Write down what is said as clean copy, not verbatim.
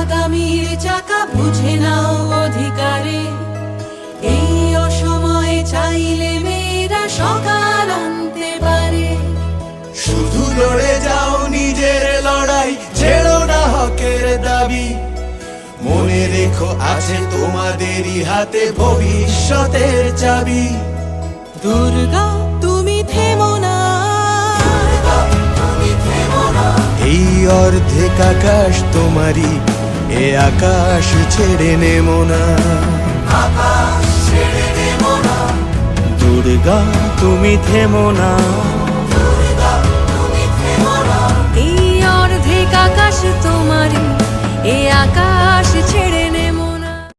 আগামীর চাকা বুঝে নাও অধিকারে। এই অসময়ে চাইলে মেয়েরা সকাল আনতে পারে। শুধু লড়ে যাও নিজের লড়াই, ছেড়ো না হকের দাবি। মনে রেখো আছে তোমাদেরই হাতে ভবিষ্যতের চাবি। দুর্গা তুমি থেমো না, এই অর্ধেক আকাশ তোমারই, এ আকাশ ছেড়ে নেমো না। দুর্গা তুমি থেমো না। এই অর্ধেক আকাশ তোমারই, এ আকাশ ছেড়ে